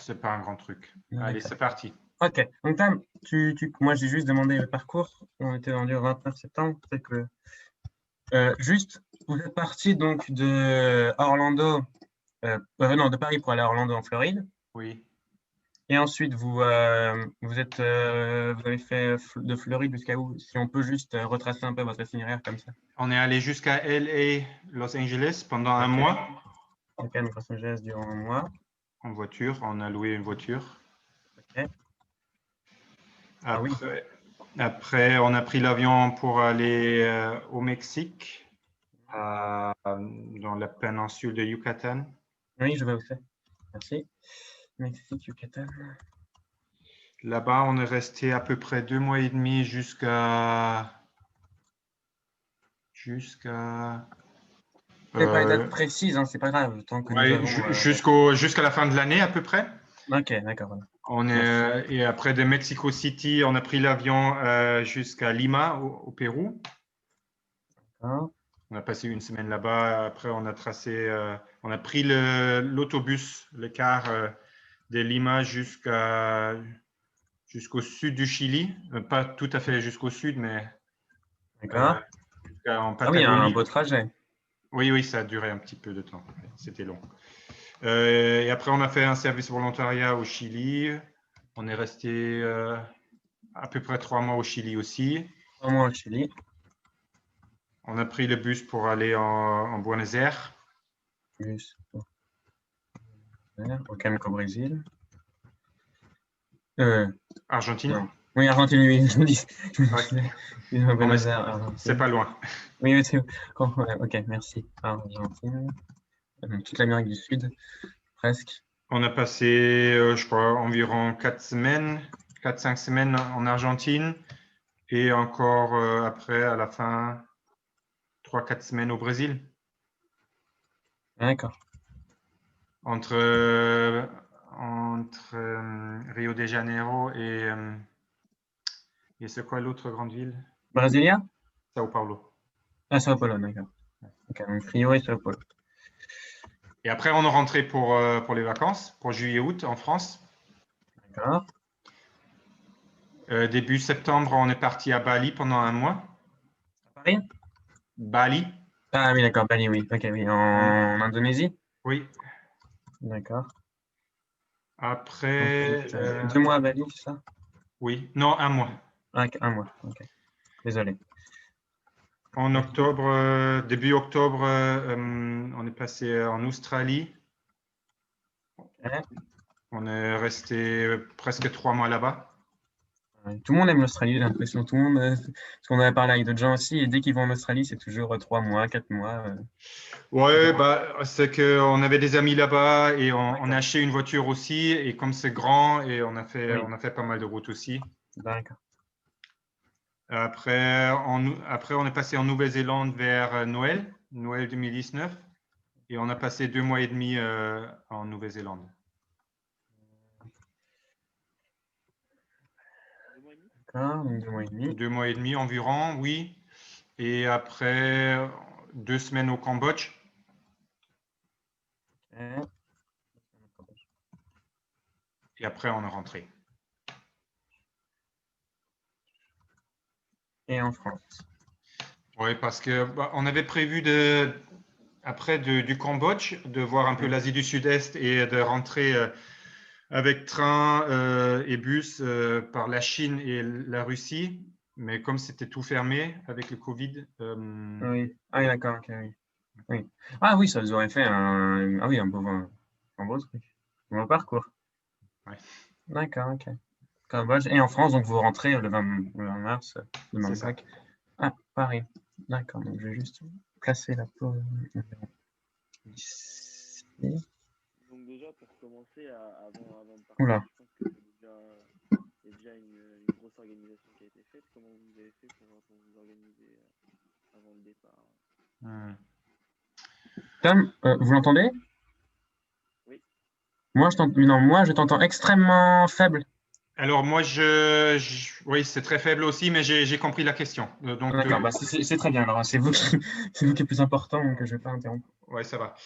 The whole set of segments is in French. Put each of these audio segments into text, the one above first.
c'est pas un grand truc. D'accord. Allez, c'est parti. Ok, donc Tam, moi j'ai juste demandé le parcours, on était rendu au 29 septembre, c'est que juste, vous êtes parti donc de Orlando, non, de Paris pour aller à Orlando en Floride, Oui. et ensuite vous avez fait de Floride jusqu'à où? Si on peut juste retracer un peu votre itinéraire comme ça. On est allé jusqu'à LA, Los Angeles pendant un Ok. mois Ok, donc Los Angeles durant un mois. en voiture. On a loué une voiture. Ok. Ah oui. Après, on a pris l'avion pour aller au Mexique, dans la péninsule de Yucatan. Oui, je vais où c'est. Merci. Mexique, Yucatan. Là-bas, on est resté à peu près 2 mois et demi jusqu'à C'est pas une date précise, hein, c'est pas grave, tant que nous ouais, avons. jusqu'à la fin de l'année à peu près. Ok, d'accord. Et après de Mexico City, on a pris l'avion jusqu'à Lima, au Pérou. D'accord. On a passé une semaine là-bas. Après, on a pris l'autobus, le car de Lima jusqu'au sud du Chili. Pas tout à fait jusqu'au sud, mais D'accord. en Ah oui, un Patagonie. beau trajet. Oui, ça a duré un petit peu de temps. C'était long. Et après, on a fait un service volontariat au Chili. On est resté à peu près 3 mois au Chili aussi. 3 mois au Chili. On a pris le bus pour aller en Buenos Aires. Plus au Camco Brésil. Argentine. Non. Oui, Argentine, oui, je me dis. Non, mais Buenos Aires, c'est Argentine. pas loin. Oui, mais c'est. Ok, merci. Argentine. Toute l'Amérique du Sud, presque. On a passé, je crois, environ 4-5 semaines en Argentine et encore après, à la fin, 3-4 semaines au Brésil. D'accord. Entre Rio de Janeiro et c'est quoi l'autre grande ville? Brasilia? Sao Paulo. Ah, Sao Paulo, d'accord. Ok, donc Rio et Sao Paulo. Et après, on est rentré pour les vacances, pour juillet-août en France. D'accord. Début septembre, on est parti à Bali pendant un mois. À Paris? Bali? Ah oui, d'accord, Bali, oui. Ok, oui. En Indonésie? Oui. D'accord. Après, Ensuite, 2 mois à Bali, c'est ça? oui, non, un mois. Ah, un mois, ok. Désolé. En octobre, début octobre, on est passé en Australie. Ok. On est resté presque 3 mois là-bas. Tout le monde aime l'Australie, j'ai l'impression. Tout le monde, parce qu'on avait parlé avec d'autres gens aussi, et dès qu'ils vont en Australie, c'est toujours 3 mois, 4 mois. Ouais, c'est qu'on avait des amis là-bas et on a D'accord. acheté une voiture aussi. Et comme c'est grand, et on a Oui, fait pas mal de routes aussi. d'accord. Après, on est passé en Nouvelle-Zélande vers Noël 2019. Et on a passé 2 mois et demi en Nouvelle-Zélande. 2 mois et demi? D'accord, donc 2 mois et demi. 2 mois et demi environ, oui. Et après, 2 semaines au Cambodge. Ok. Et après, on est rentré. Et en France. Oui, parce que on avait prévu après du Cambodge, de voir un peu l'Asie du Sud-Est et de rentrer avec train et bus par la Chine et la Russie. Mais comme c'était tout fermé avec le Covid. Oui. Ah oui, d'accord, ok, oui. Oui. Ah oui, ça vous aurait fait un beau truc. Un beau parcours. Ouais, D'accord, ok. Cambodge. Et en France, donc vous rentrez le 20 mars c'est ça. 2025. Ah, Paris. D'accord, donc je vais juste placer la pause ici. Donc déjà, pour commencer, avant de Oula. partir, je pense qu'il y a déjà une grosse organisation qui a été faite. Comment vous avez fait pour vous organiser avant le départ? Tom, vous l'entendez? Oui. Moi, je t'entends extrêmement faible. Alors moi, oui, c'est très faible aussi, mais j'ai compris la question. Donc, D'accord, bah c'est très bien. Alors, c'est vous qui est plus important, donc je ne vais pas interrompre. ouais, ça va.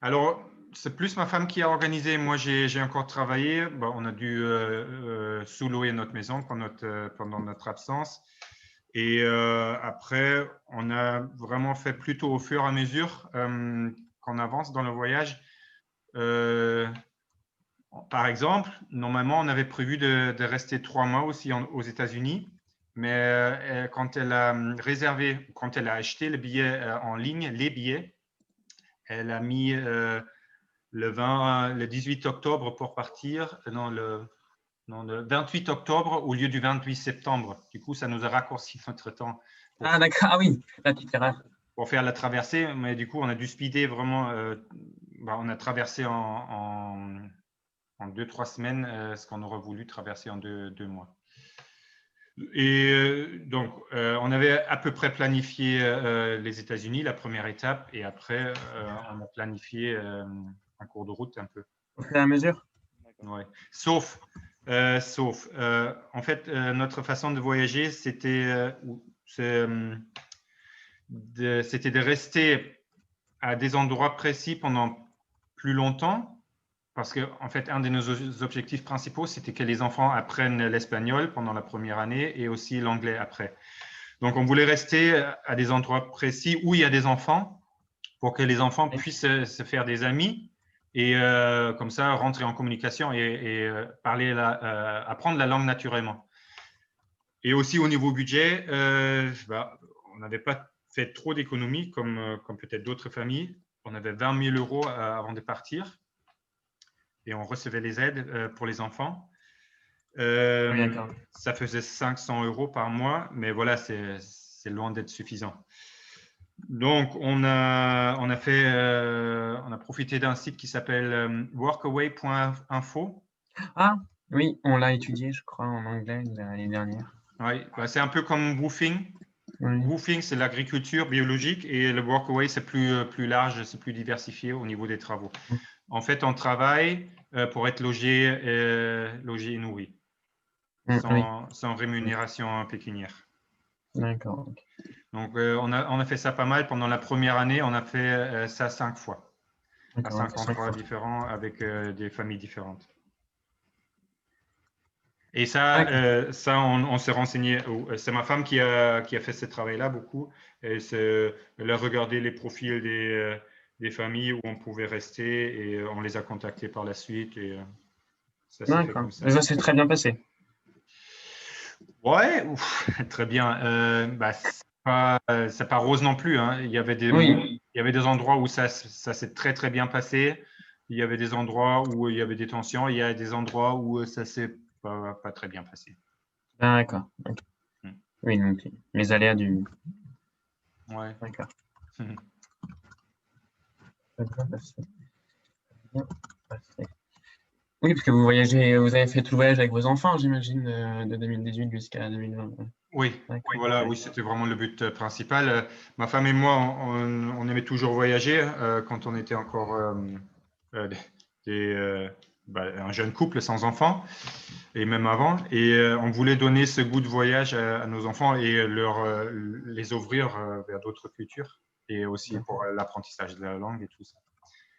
Alors, c'est plus ma femme qui a organisé. Moi, j'ai encore travaillé. Bon, on a dû sous-louer notre maison pendant notre absence. Et après, on a vraiment fait plutôt au fur et à mesure qu'on avance dans le voyage. Par exemple, normalement, on avait prévu de rester 3 mois aussi aux États-Unis. Mais quand elle a réservé, quand elle a acheté le billet en ligne, les billets, elle a mis le 18 octobre pour partir, non, le 28 octobre au lieu du 28 septembre. Du coup, ça nous a raccourci notre temps Ah, d'accord. Ah oui, la petite erreur. pour faire la traversée. Mais du coup, on a dû speeder vraiment. On a traversé en 2-3 semaines ce qu'on aurait voulu traverser en 2 mois. Et donc, on avait à peu près planifié les États-Unis, la première étape, et après, on a planifié en cours de route un peu. Au fur et à mesure. D'accord. Ouais. Sauf, en fait, notre façon de voyager, c'était de rester à des endroits précis pendant plus longtemps. Parce que, en fait, un de nos objectifs principaux, c'était que les enfants apprennent l'espagnol pendant la première année et aussi l'anglais après. Donc, on voulait rester à des endroits précis où il y a des enfants pour que les enfants puissent se faire des amis et comme ça rentrer en communication et parler apprendre la langue naturellement. Et aussi au niveau budget, on n'avait pas fait trop d'économies comme peut-être d'autres familles. On avait 20 000 euros avant de partir et on recevait les aides pour les enfants. Ça faisait 500 euros par mois, mais voilà, c'est loin d'être suffisant. Donc, on a profité d'un site qui s'appelle workaway.info. Ah, oui, on l'a étudié, je crois, en anglais l'année dernière. Oui, c'est un peu comme Woofing. Oui. Woofing, c'est l'agriculture biologique et le Workaway, c'est plus large, c'est plus diversifié au niveau des travaux. En fait, on travaille pour être logé et nourri, sans rémunération pécuniaire. D'accord. Okay. Donc, on a fait ça pas mal. Pendant la première année, on a fait ça 5 fois, à 5 endroits différents avec des familles différentes. Et ça, on s'est renseigné. C'est ma femme qui a fait ce travail-là beaucoup. Elle a regardé les profils des familles où on pouvait rester et on les a contactés par la suite. Et ça s'est fait comme ça. Et ça s'est très bien passé. Ouais, très bien. C'est pas rose non plus. Hein. Il y avait des endroits où ça s'est très très bien passé. Il y avait des endroits où il y avait des tensions. Il y a des endroits où ça s'est pas très bien passé. D'accord. Okay. Oui, donc les aléas du. Ouais. D'accord. Oui, parce que vous voyagez, vous avez fait tout le voyage avec vos enfants, j'imagine, de 2018 jusqu'à 2020. Oui, voilà, oui, c'était vraiment le but principal. Ma femme et moi, on aimait toujours voyager quand on était encore un jeune couple sans enfants, et même avant. Et on voulait donner ce goût de voyage à nos enfants et les ouvrir vers d'autres cultures, et aussi pour l'apprentissage de la langue et tout ça.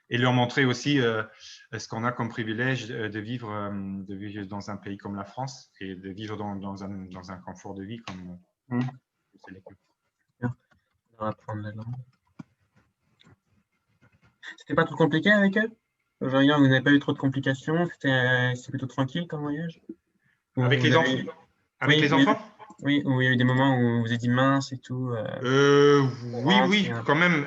Et leur montrer aussi ce qu'on a comme privilège de vivre dans un pays comme la France et de vivre dans un confort de vie comme c'est l'équipe. Apprendre la langue. C'était pas trop compliqué avec eux? Genre, vous n'avez pas eu trop de complications? C'était plutôt tranquille comme voyage? Avec les enfants? Avec les enfants? Oui, où il y a eu des moments où vous vous êtes dit mince et tout. Oui, quand même.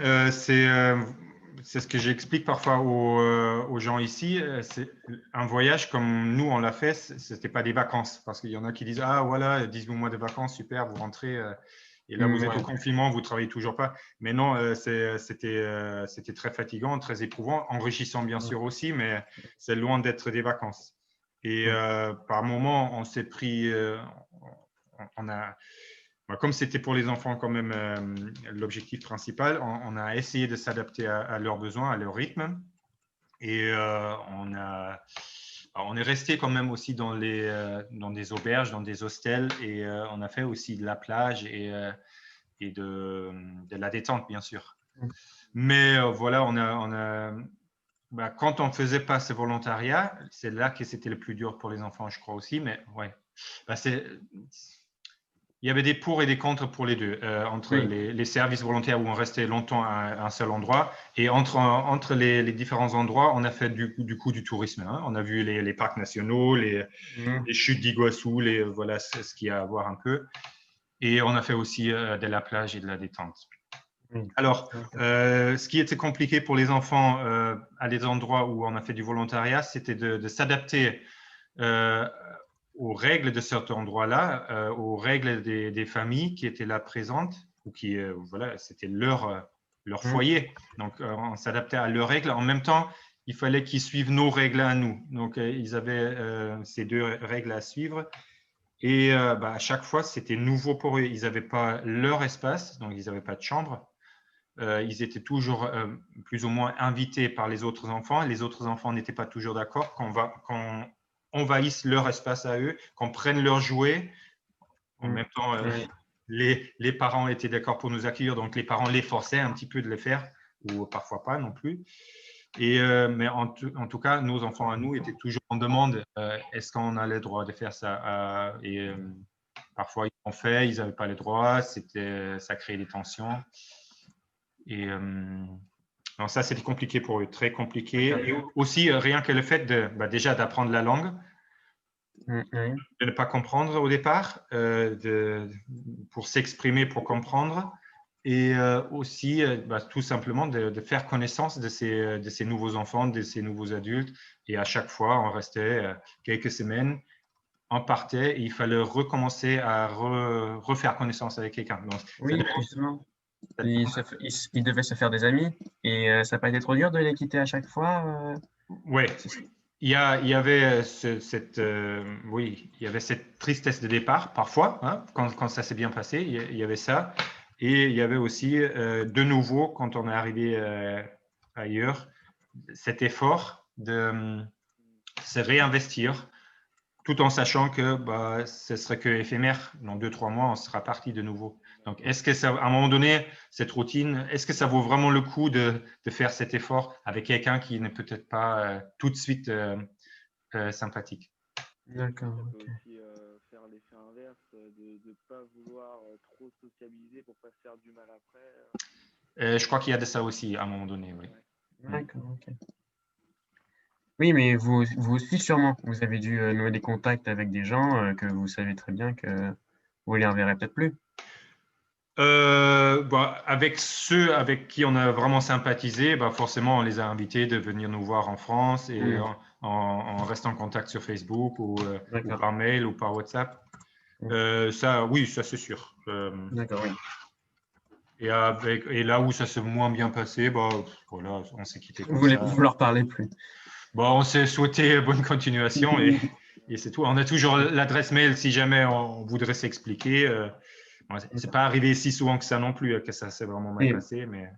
C'est ce que j'explique parfois aux gens ici. C'est un voyage comme nous, on l'a fait, ce n'était pas des vacances. Parce qu'il y en a qui disent, ah voilà, 18 mois de vacances, super, vous rentrez. Et là, vous êtes au confinement, vous ne travaillez toujours pas. Mais non, c'était très fatigant, très éprouvant, enrichissant bien sûr aussi, mais c'est loin d'être des vacances. Et par moments, on s'est pris... comme c'était pour les enfants quand même l'objectif principal, on a essayé de s'adapter à leurs besoins, à leur rythme. Et on est resté quand même aussi dans des auberges, dans des hostels, et on a fait aussi de la plage et de la détente, bien sûr. Mais voilà, quand on ne faisait pas ce volontariat, c'est là que c'était le plus dur pour les enfants, je crois aussi. Mais ouais, il y avait des pour et des contre pour les deux, entre les services volontaires où on restait longtemps à un seul endroit et entre les différents endroits, on a fait du coup du tourisme. Hein. On a vu les parcs nationaux, les chutes d'Iguassou, voilà ce qu'il y a à voir un peu. Et on a fait aussi de la plage et de la détente. Alors, ce qui était compliqué pour les enfants à des endroits où on a fait du volontariat, c'était de s'adapter aux règles de cet endroit-là, aux règles des familles qui étaient là présentes, ou qui, voilà, c'était leur foyer. Donc, on s'adaptait à leurs règles. En même temps, il fallait qu'ils suivent nos règles à nous. Donc, ils avaient ces deux règles à suivre. Et à chaque fois, c'était nouveau pour eux. Ils n'avaient pas leur espace, donc ils n'avaient pas de chambre. Ils étaient toujours plus ou moins invités par les autres enfants. Les autres enfants n'étaient pas toujours d'accord qu'on envahisse leur espace à eux, qu'on prenne leurs jouets. En même temps, les parents étaient d'accord pour nous accueillir, donc les parents les forçaient un petit peu de le faire, ou parfois pas non plus. Mais en tout cas, nos enfants à nous étaient toujours en demande, est-ce qu'on a le droit de faire ça? Parfois, ils l'ont fait, ils n'avaient pas le droit, ça créait des tensions. Et donc ça, c'était compliqué pour eux, très compliqué. Et aussi, rien que le fait déjà d'apprendre la langue, de ne pas comprendre au départ, pour s'exprimer, pour comprendre, et aussi tout simplement de faire connaissance de ces nouveaux enfants, de ces nouveaux adultes. Et à chaque fois, on restait quelques semaines, on partait et il fallait recommencer à refaire connaissance avec quelqu'un. Oui, justement. Il devait se faire des amis et ça n'a pas été trop dur de les quitter à chaque fois. Ouais, il y avait il y avait cette tristesse de départ parfois, hein, quand ça s'est bien passé, il y avait ça. Et il y avait aussi de nouveau, quand on est arrivé ailleurs, cet effort de se réinvestir, tout en sachant que ce serait que éphémère. Dans 2-3 mois, on sera parti de nouveau. Donc, est-ce que ça, à un moment donné, cette routine, est-ce que ça vaut vraiment le coup de faire cet effort avec quelqu'un qui n'est peut-être pas tout de suite sympathique? D'accord. Ça peut aussi faire l'effet inverse, de ne pas vouloir trop sociabiliser pour pas se faire du mal après. Je crois qu'il y a de ça aussi à un moment donné, oui. D'accord, ok. Oui, mais vous aussi sûrement, vous avez dû nouer des contacts avec des gens que vous savez très bien que vous les reverrez peut-être plus. Avec ceux avec qui on a vraiment sympathisé, forcément, on les a invités de venir nous voir en France et on reste en contact sur Facebook ou par mail ou par WhatsApp. Ça, oui, ça c'est sûr. D'accord, oui. Et là où ça s'est moins bien passé, voilà, on s'est quitté comme Vous ça. vous leur parlez plus. On s'est souhaité bonne continuation et c'est tout. On a toujours l'adresse mail si jamais on voudrait s'expliquer. C'est pas arrivé si souvent que ça non plus, que ça s'est vraiment mal passé, mais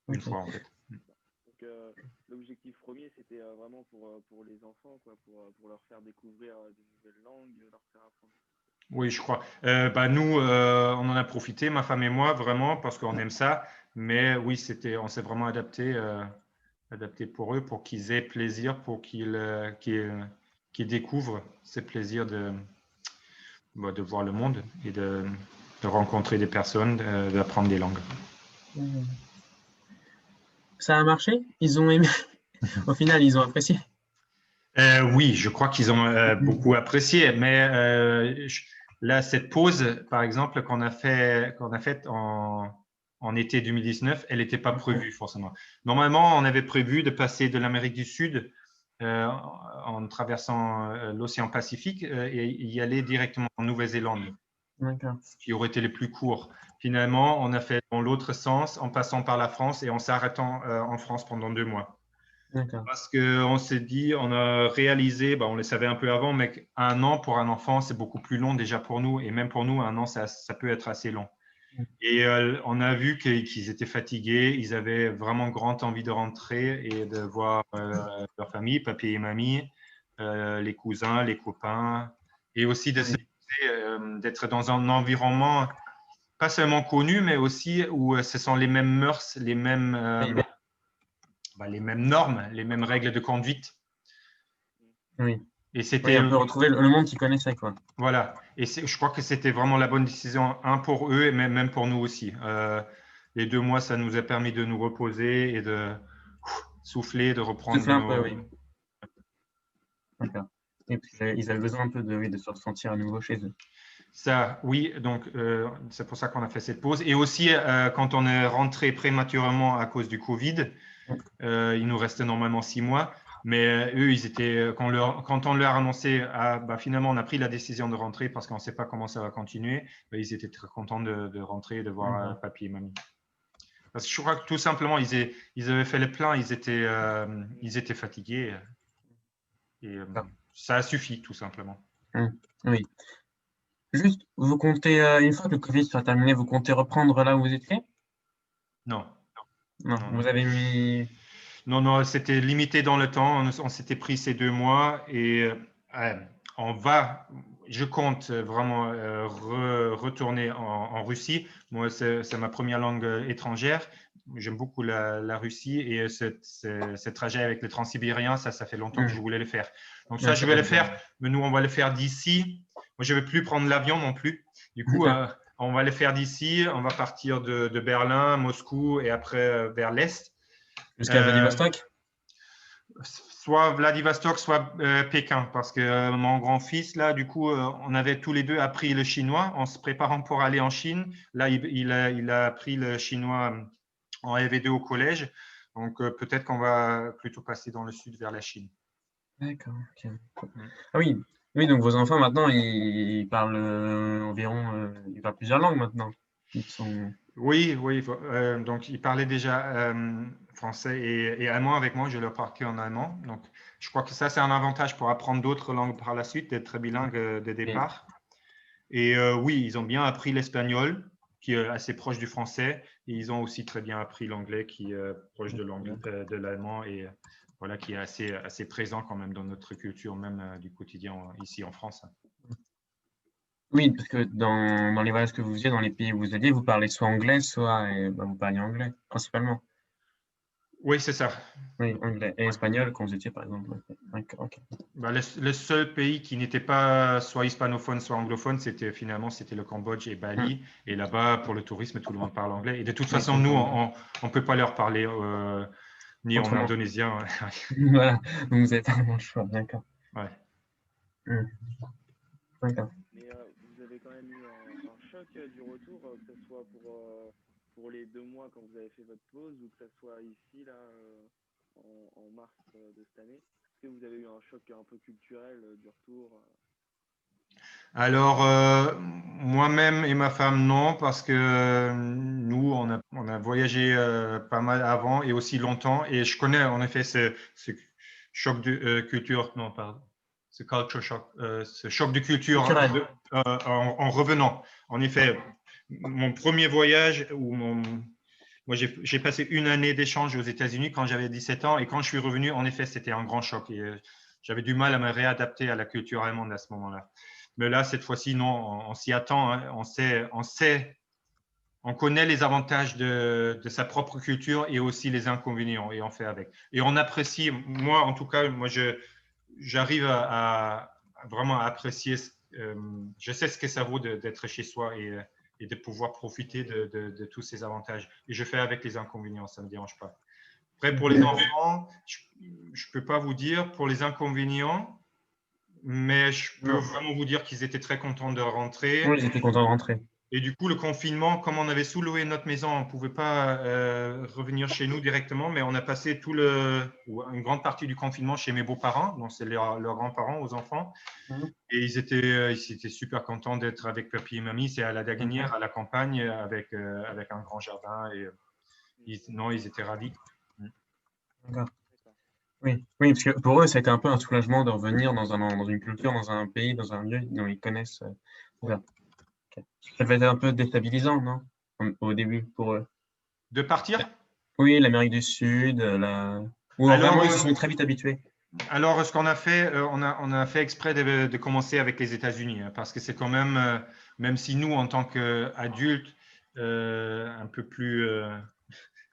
une fois en fait. Donc, l'objectif premier, c'était vraiment pour les enfants, quoi, pour leur faire découvrir de nouvelles langues, leur faire apprendre. Oui, je crois. Nous, on en a profité, ma femme et moi, vraiment, parce qu'on aime ça. Mais oui, on s'est vraiment adapté pour eux, pour qu'ils aient plaisir, pour qu'ils découvrent ce plaisir de voir le monde et de rencontrer des personnes, d'apprendre des langues. Ça a marché? Ils ont aimé? Au final, ils ont apprécié? Oui, je crois qu'ils ont beaucoup apprécié. Mais là, cette pause, par exemple, qu'on a faite en été 2019, elle n'était pas prévue forcément. Normalement, on avait prévu de passer de l'Amérique du Sud en traversant l'océan Pacifique et y aller directement en Nouvelle-Zélande, ce qui aurait été le plus court. Finalement, on a fait dans l'autre sens en passant par la France et en s'arrêtant en France pendant 2 mois. Parce qu'on s'est dit, on a réalisé, on le savait un peu avant, mais 1 an pour un enfant, c'est beaucoup plus long déjà pour nous. Et même pour nous, 1 an, ça peut être assez long. Et on a vu qu'ils étaient fatigués, ils avaient vraiment grand envie de rentrer et de voir leur famille, papy et mamie, les cousins, les copains, et aussi d'être dans un environnement pas seulement connu, mais aussi où ce sont les mêmes mœurs, les mêmes les mêmes normes, les mêmes règles de conduite. Oui. Et Oui, c'était, un peu retrouver le monde qu'ils connaissaient, quoi. voilà. Et je crois que c'était vraiment la bonne décision, pour eux et même pour nous aussi. Les 2 mois, ça nous a permis de nous reposer et de souffler, de reprendre Souffler un peu, nos. oui. D'accord. Et puis, ils avaient besoin un peu oui, de se ressentir à nouveau chez eux. Ça, oui, donc c'est pour ça qu'on a fait cette pause. Et aussi, quand on est rentré prématurément à cause du Covid, il nous restait normalement 6 mois. Mais eux, ils étaient, quand on leur a annoncé, finalement, on a pris la décision de rentrer parce qu'on ne sait pas comment ça va continuer, ils étaient très contents de rentrer et de voir papy et mamie. Parce que je crois que tout simplement, ils avaient fait le plein, ils étaient fatigués. Et ça a suffi, tout simplement. Oui. Juste, vous comptez, une fois que le Covid sera terminé, vous comptez reprendre là où vous étiez? Non. Non, Non, vous non. avez mis. Non, c'était limité dans le temps. On s'était pris ces 2 mois et je compte vraiment retourner en Russie. Moi, c'est ma première langue étrangère. J'aime beaucoup la Russie et ce trajet avec le Transsibérien, ça fait longtemps que je voulais le faire. Donc ça, je vais le faire, mais nous, on va le faire d'ici. Moi, je ne vais plus prendre l'avion non plus. Du coup, on va le faire d'ici. On va partir de Berlin, Moscou et après vers l'Est. Jusqu'à Vladivostok? Soit Vladivostok, soit Pékin, parce que mon grand-fils, là, du coup, on avait tous les deux appris le chinois en se préparant pour aller en Chine. Là, il a appris le chinois en EV2 au collège. Donc, peut-être qu'on va plutôt passer dans le sud vers la Chine. D'accord, ok. Ah oui, oui, donc vos enfants maintenant, ils parlent environ, ils parlent plusieurs langues maintenant. Ils sont. Oui, donc ils parlaient déjà français et allemand avec moi. Je leur parlais en allemand. Donc, je crois que ça, c'est un avantage pour apprendre d'autres langues par la suite, d'être bilingue dès Oui. départ. Et oui, ils ont bien appris l'espagnol, qui est assez proche du français. Et ils ont aussi très bien appris l'anglais, qui est proche de l'allemand et voilà, qui est assez présent quand même dans notre culture, même du quotidien ici en France. Oui, parce que dans les voyages que vous faisiez, dans les pays où vous alliez, vous parlez soit anglais, soit vous parliez anglais, principalement. Oui, c'est ça. Oui, anglais et espagnol quand vous étiez, par exemple. D'accord, ok. Le seul pays qui n'était pas soit hispanophone, soit anglophone, c'était le Cambodge et Bali. Et là-bas, pour le tourisme, tout le monde parle anglais. Et de toute Oui, façon, nous, on ne peut pas leur parler ni en autrement. indonésien. Voilà, donc vous avez pas vraiment le choix, d'accord. Ouais. D'accord. Mais vous avez quand même eu un choc du retour, que ce soit pour les 2 mois quand vous avez fait votre pause ou que ce soit ici, là, en mars de cette année. Est-ce que vous avez eu un choc un peu culturel du retour Alors, moi-même et ma femme, non, parce que nous, on a voyagé pas mal avant et aussi longtemps. Et je connais en effet ce choc de culture, non, pardon, ce culture shock, ce choc de culture Culturel. en revenant. En effet, mon premier voyage, moi j'ai passé une année d'échange aux États-Unis quand j'avais 17 ans et quand je suis revenu, en effet, c'était un grand choc. Et j'avais du mal à me réadapter à la culture allemande à ce moment-là. Mais là, cette fois-ci, non, on s'y attend. Hein. On connaît les avantages de sa propre culture et aussi les inconvénients et on fait avec. Et on apprécie, moi en tout cas, j'arrive à vraiment à apprécier. Je sais ce que ça vaut d'être chez soi et de pouvoir profiter de tous ces avantages. Et je fais avec les inconvénients, ça ne me dérange pas. Après, pour les enfants, je ne peux pas vous dire. Pour les inconvénients, mais je peux vraiment vous dire qu'ils étaient très contents de rentrer. Oui, j'étais content de rentrer. Et du coup, le confinement, comme on avait sous-loué notre maison, on ne pouvait pas revenir chez nous directement, mais on a passé une grande partie du confinement chez mes beaux-parents, donc c'est leurs grands-parents aux enfants. Et ils étaient super contents d'être avec papy et mamie. C'est à la Daguenière, à la campagne, avec un grand jardin. Et ils étaient ravis. D'accord. Oui, oui, parce que pour eux, ça a été un peu un soulagement de revenir dans une culture, dans un pays, dans un lieu dont ils connaissent. Voilà. Ok. Ça devait être un peu déstabilisant, non? Au début, pour eux. De partir? Oui, l'Amérique du Sud, ou vraiment ils se sont très vite habitués. Alors, ce qu'on a fait, on a fait exprès de commencer avec les États-Unis, hein, parce que c'est quand même, même si nous, en tant qu'adultes, un peu plus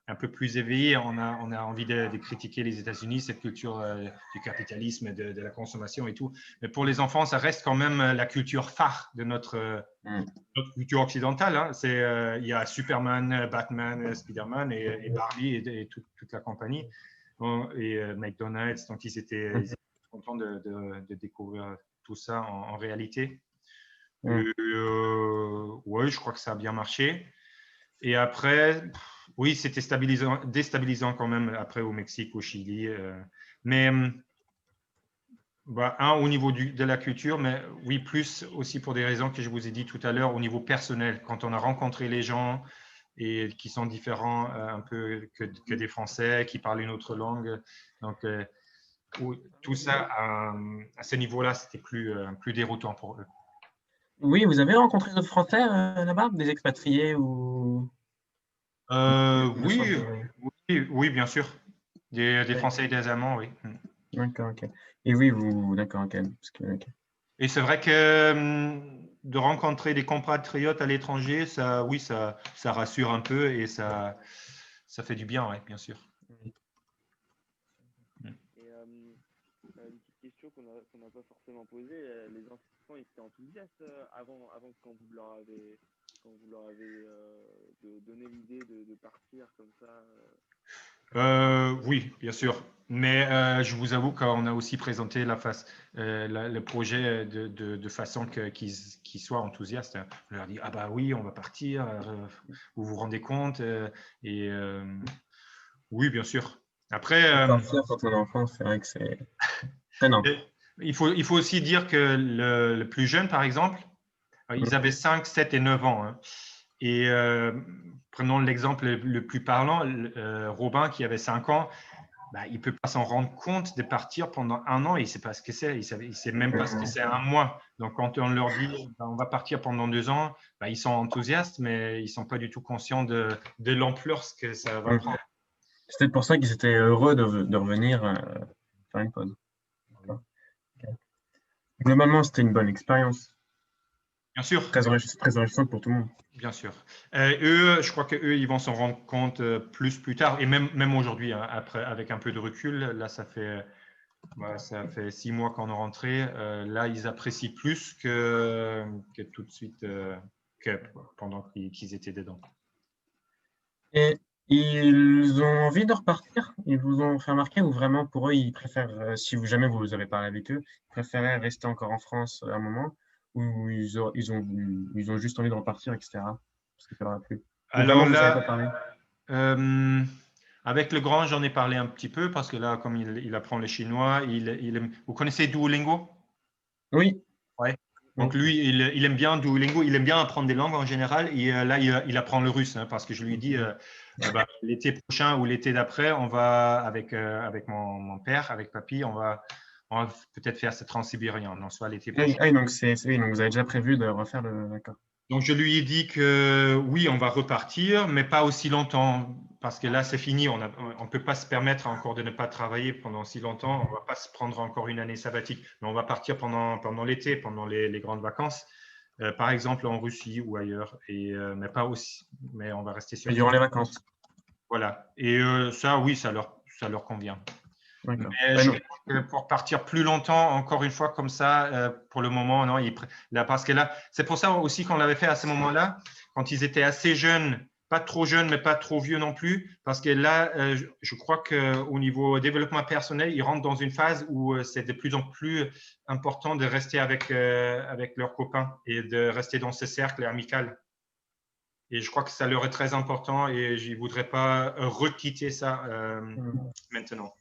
un peu plus éveillés, on a envie de critiquer les États-Unis, cette culture du capitalisme, de la consommation et tout. Mais pour les enfants, ça reste quand même la culture phare de notre culture occidentale. Hein. Il y a Superman, Batman, Spider-Man et Barbie et toute la compagnie. Et McDonald's, donc ils étaient contents de découvrir tout ça en réalité. Ouais, je crois que ça a bien marché. Et après, oui, c'était déstabilisant quand même après au Mexique, au Chili. Mais au niveau de la culture, mais oui, plus aussi pour des raisons que je vous ai dit tout à l'heure, au niveau personnel, quand on a rencontré les gens et qui sont différents un peu que des Français, qui parlent une autre langue. Donc, tout ça, à ce niveau-là, c'était plus déroutant pour eux. Oui, vous avez rencontré d'autres Français là-bas, des expatriés ou oui, bien sûr. Des Français et des Allemands, oui. D'accord, ok. Et oui, d'accord, ok. Et c'est vrai que de rencontrer des compatriotes à l'étranger, ça rassure un peu et ça fait du bien, oui, bien sûr. Et une petite question qu'on n'a pas forcément posée, les enfants, ils étaient enthousiastes avant quand vous leur avez donné l'idée de partir comme ça Oui, bien sûr. Mais je vous avoue qu'on a aussi présenté le projet de façon qu'ils soient enthousiastes. On leur dit, ah bah oui, on va partir, vous vous rendez compte oui, bien sûr. Après, partir quand on est enfant, c'est vrai que c'est non. Il faut aussi dire que le plus jeune, par exemple, ils avaient 5, 7 et 9 ans. Hein. Et prenons l'exemple le plus parlant, Robin qui avait 5 ans, il ne peut pas s'en rendre compte de partir pendant 1 an, il ne sait pas ce que c'est, il ne sait même pas ce que c'est 1 mois. Donc quand on leur dit on va partir pendant 2 ans, ils sont enthousiastes, mais ils ne sont pas du tout conscients de l'ampleur que ça va prendre. C'est peut-être pour ça qu'ils étaient heureux de revenir faire une pause. Okay. Globalement, c'était une bonne expérience. Bien sûr. Très enrichissante pour tout le monde. Bien sûr. Eux, je crois qu'eux, ils vont s'en rendre compte plus tard. Et même aujourd'hui, hein, après, avec un peu de recul, là, ça fait 6 mois qu'on est rentré. Là, ils apprécient plus que tout de suite que pendant qu'ils étaient dedans. Et ils ont envie de repartir? Ils vous ont fait remarquer ou vraiment pour eux, ils préfèrent, si jamais vous avez parlé avec eux, ils préféraient rester encore en France un moment ou ils ont juste envie de repartir, etc. Parce que ça leur a plu. Alors vraiment, là, vous avez pas parlé? Avec le grand, j'en ai parlé un petit peu parce que là, comme il apprend le chinois, vous connaissez Duolingo? Oui. Ouais. Donc lui, il aime bien Duolingo, il aime bien apprendre des langues en général. Et là, il apprend le russe parce que je lui dis l'été prochain ou l'été d'après, on va avec mon père, avec papy, on va peut-être faire ce transsibérien, non, soit l'été prochain. Donc vous avez déjà prévu de refaire le. D'accord. Donc je lui ai dit que oui, on va repartir, mais pas aussi longtemps, parce que là c'est fini. On ne peut pas se permettre encore de ne pas travailler pendant si longtemps. On ne va pas se prendre encore une année sabbatique, mais on va partir pendant l'été, pendant les grandes vacances, par exemple en Russie ou ailleurs, mais pas aussi. Mais on va rester sur. Durant les vacances. Voilà. Et ça, oui, ça leur convient. Mais pour partir plus longtemps, encore une fois, comme ça, pour le moment, non. Parce que là, c'est pour ça aussi qu'on l'avait fait à ce moment-là, quand ils étaient assez jeunes, pas trop jeunes, mais pas trop vieux non plus, parce que là, je crois qu'au niveau développement personnel, ils rentrent dans une phase où c'est de plus en plus important de rester avec leurs copains et de rester dans ce cercle amical. Et je crois que ça leur est très important et je ne voudrais pas requitter ça maintenant.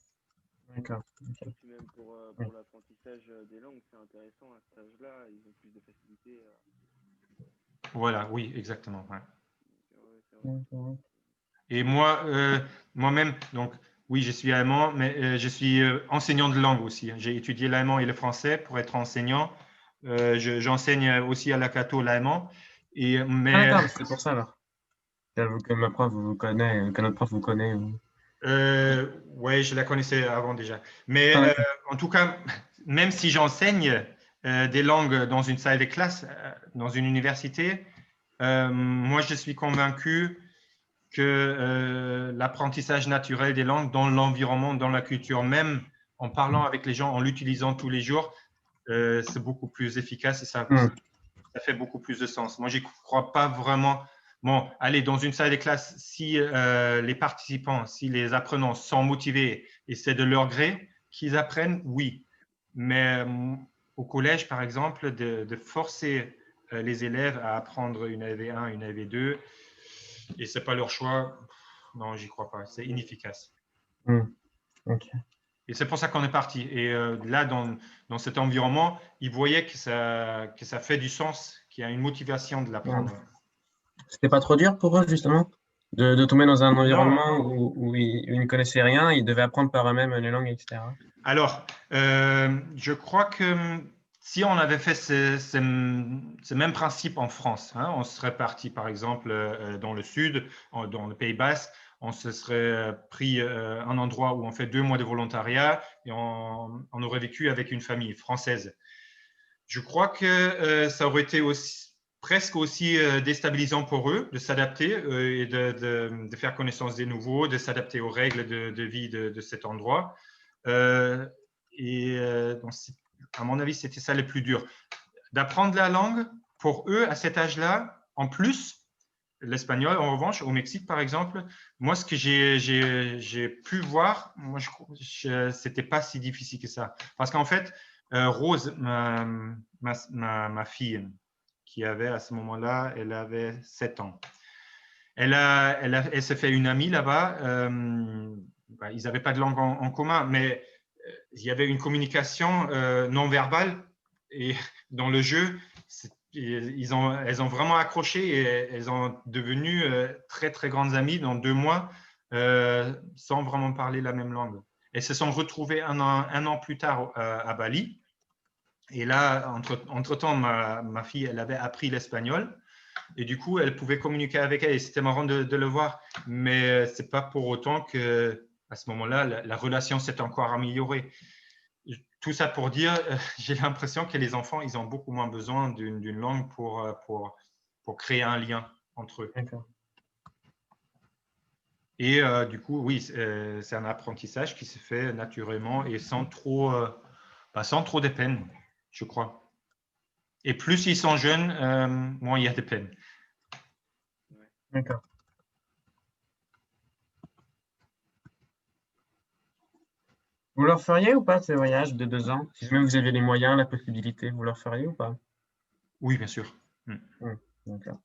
D'accord. Okay. Même pour l'apprentissage des langues, c'est intéressant à cet âge-là, ils ont plus de facilité. Voilà, oui, exactement. Ouais. Et moi-même, donc oui, je suis allemand, mais je suis enseignant de langue aussi. J'ai étudié l'allemand et le français pour être enseignant. J'enseigne aussi à la Cato l'allemand. D'accord, c'est pour ça alors. Que notre prof vous connaît. Oui, je la connaissais avant déjà. Mais en tout cas, même si j'enseigne des langues dans une salle de classe, dans une université, moi, je suis convaincu que l'apprentissage naturel des langues dans l'environnement, dans la culture, même en parlant avec les gens, en l'utilisant tous les jours, c'est beaucoup plus efficace et ça fait beaucoup plus de sens. Moi, je n'y crois pas vraiment. Bon, allez, dans une salle de classe, si les participants, si les apprenants sont motivés et c'est de leur gré qu'ils apprennent, oui. Mais au collège, par exemple, de forcer les élèves à apprendre une AV1, une AV2, et ce n'est pas leur choix, non, j'y crois pas. C'est inefficace. Ok. Et c'est pour ça qu'on est parti. Et là, dans cet environnement, ils voyaient que ça fait du sens, qu'il y a une motivation de l'apprendre. C'était pas trop dur pour eux, justement, de tomber dans un Non. environnement où ils ne connaissaient rien, ils devaient apprendre par eux-mêmes les langues, etc. Alors, je crois que si on avait fait ces mêmes principes en France, hein, on serait parti par exemple dans le sud, dans le Pays Basque, on se serait pris un endroit où on fait 2 mois de volontariat et on aurait vécu avec une famille française. Je crois que ça aurait été presque aussi déstabilisant pour eux de s'adapter et de faire connaissance des nouveaux, de s'adapter aux règles de vie de cet endroit. Donc, à mon avis, c'était ça le plus dur. D'apprendre la langue, pour eux, à cet âge-là, en plus, l'espagnol, en revanche, au Mexique, par exemple, moi, ce que j'ai pu voir, moi, c'était pas si difficile que ça. Parce qu'en fait, Rose, ma fille, qui avait à ce moment-là, elle avait 7 ans. Elle s'est fait une amie là-bas. Ils n'avaient pas de langue en commun, mais il y avait une communication non verbale. Et dans le jeu, elles ont vraiment accroché et elles sont devenues très, très grandes amies dans 2 mois sans vraiment parler la même langue. Elles se sont retrouvées un an plus tard à Bali. Et là, entre-temps, ma fille, elle avait appris l'espagnol. Et du coup, elle pouvait communiquer avec elle. Et c'était marrant de le voir. Mais ce n'est pas pour autant qu'à ce moment-là, la relation s'est encore améliorée. Tout ça pour dire, j'ai l'impression que les enfants, ils ont beaucoup moins besoin d'une langue pour créer un lien entre eux. Et du coup, oui, c'est un apprentissage qui se fait naturellement et sans trop de peine, je crois. Et plus ils sont jeunes, moins il y a de peine. D'accord. Vous leur feriez ou pas ces voyages de 2 ans? Si même vous aviez les moyens, la possibilité, vous leur feriez ou pas? Oui, bien sûr. D'accord.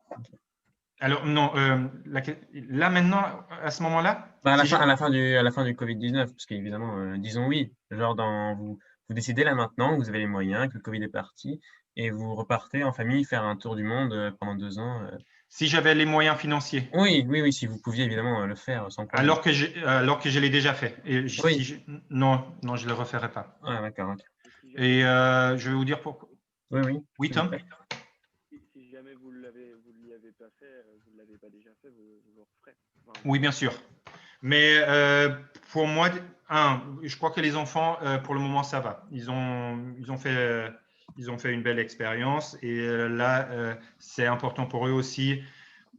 Alors, non, là maintenant, à ce moment-là, À la fin du Covid-19, parce qu'évidemment, disons oui. Genre, vous décidez là maintenant, vous avez les moyens, que le Covid est parti, et vous repartez en famille faire un tour du monde pendant 2 ans. Si j'avais les moyens financiers. Oui, si vous pouviez évidemment le faire sans problème. Alors que je l'ai déjà fait. Et Oui. Non, je ne le referai pas. Ah, d'accord. Et je vais vous dire pourquoi. Oui. Oui, Tom? Si jamais vous ne l'y avez pas fait, vous ne l'avez pas déjà fait, vous le referez. Oui, bien sûr. Mais pour moi, je crois que les enfants, pour le moment, ça va. Ils ont fait une belle expérience. Et là, c'est important pour eux aussi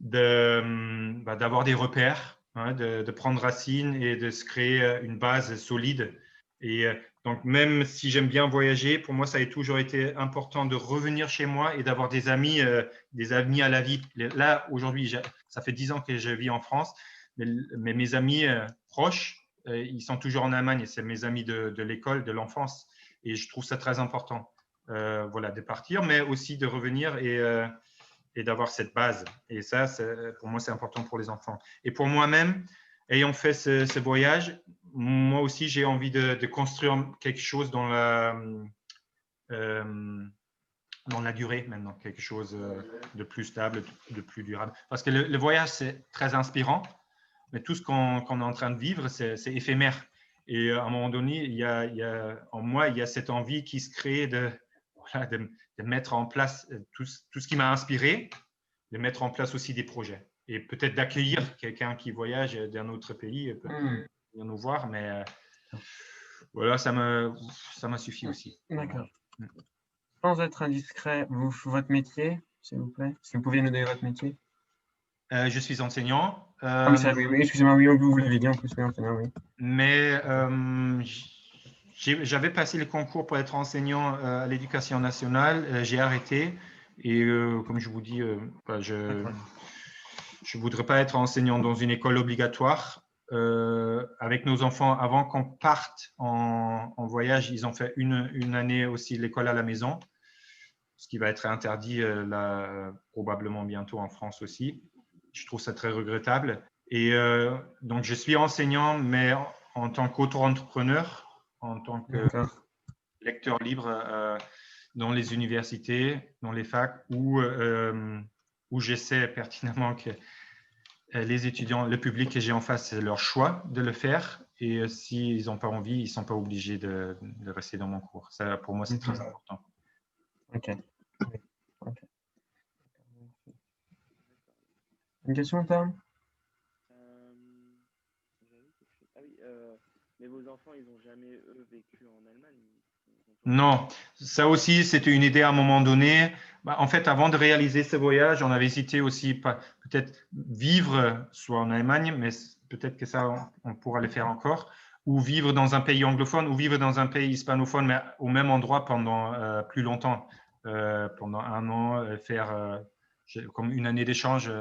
d'avoir des repères, hein, de prendre racine et de se créer une base solide. Et donc, même si j'aime bien voyager, pour moi, ça a toujours été important de revenir chez moi et d'avoir des amis à la vie. Là, aujourd'hui, ça fait 10 ans que je vis en France. Mais mes amis proches, ils sont toujours en Allemagne et c'est mes amis de l'école, de l'enfance. Et je trouve ça très important de partir, mais aussi de revenir et d'avoir cette base. Et ça, pour moi, c'est important pour les enfants. Et pour moi-même, ayant fait ce voyage, moi aussi, j'ai envie de construire quelque chose dans la durée maintenant, quelque chose de plus stable, de plus durable. Parce que le voyage, c'est très inspirant. Mais tout ce qu'on est en train de vivre, c'est éphémère. Et à un moment donné, en moi, il y a cette envie qui se crée de mettre en place tout ce qui m'a inspiré, de mettre en place aussi des projets. Et peut-être d'accueillir quelqu'un qui voyage d'un autre pays, peut venir nous voir, mais voilà, ça m'a suffi aussi. D'accord. Sans être indiscret, votre métier, s'il vous plaît? Si vous pouviez nous donner votre métier? Je suis enseignant Ah oui, oui, excusez-moi, oui, vous l'avez dit en plus, oui, Antonin, oui. Mais j'avais passé le concours pour être enseignant à l'éducation nationale. J'ai arrêté. Et comme je vous dis, je ne voudrais pas être enseignant dans une école obligatoire. Avec nos enfants, avant qu'on parte en voyage, ils ont fait une année aussi l'école à la maison, ce qui va être interdit là, probablement bientôt en France aussi. Je trouve ça très regrettable. Et donc, je suis enseignant, mais en tant qu'auto-entrepreneur, en tant que lecteur libre dans les universités, dans les facs, où j'essaie pertinemment que les étudiants, le public que j'ai en face, c'est leur choix de le faire. Et s'ils n'ont pas envie, ils ne sont pas obligés de rester dans mon cours. Ça, pour moi, c'est très important. Ok. Une question, Tom? Ah oui, mais vos enfants, ils n'ont jamais, eux, vécu en Allemagne? Non, ça aussi, c'était une idée à un moment donné. En fait, avant de réaliser ce voyage, on avait hésité aussi peut-être vivre soit en Allemagne, mais peut-être que ça, on pourra le faire encore, ou vivre dans un pays anglophone, ou vivre dans un pays hispanophone, mais au même endroit pendant plus longtemps, pendant un an, faire comme une année d'échange.